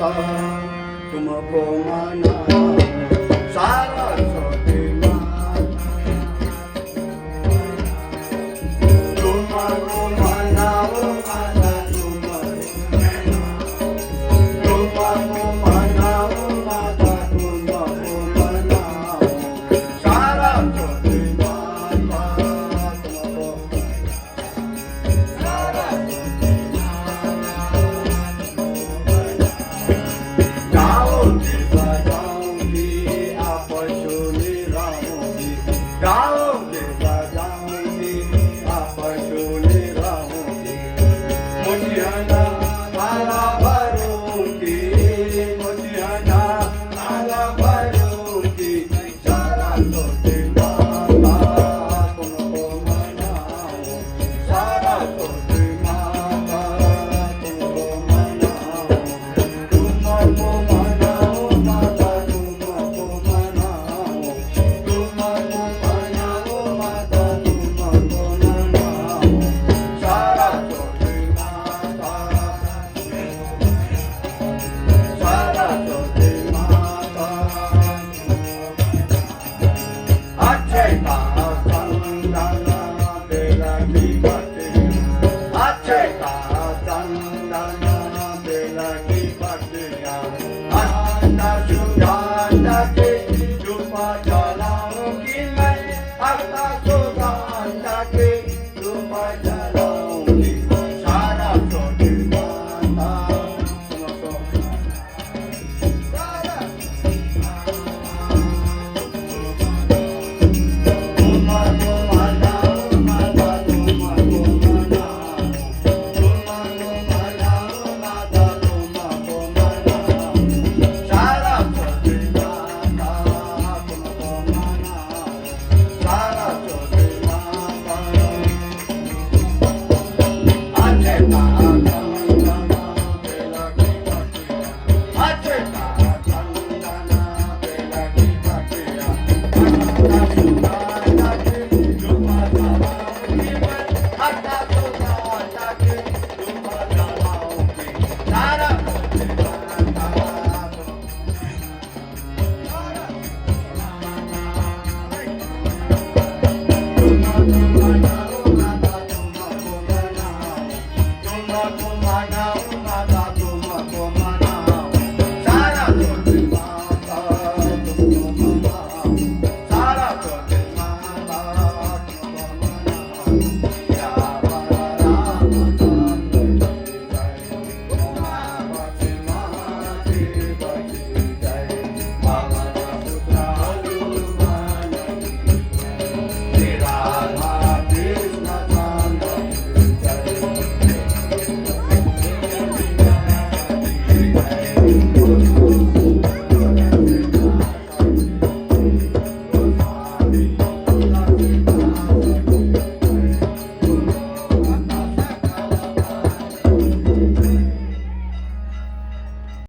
माता तुमको मनाओ सरस्वती माता तुमको मनाओ माता तुमको मनाओ माता तुमको मनाओ सरस्वती माता तुमको गाओगी बजाओगी आप सुनी रहोगी गाओगी बजाओगी आप सुनी रहोगी मुझियाना माला भरूंगी मुझियाना माला भरूंगी सरस्वती माता तुमको मनाओ सरस्वती माता तुमको मनाओ तुमको मनाओ माता तुमको मनाओ तुमको मनाओ माता तुमको मनाओ सरस्वती माता सरस्वती माता अच्छे का चंदना बेला की बाटे अच्छे का चंदना बेला की बाटे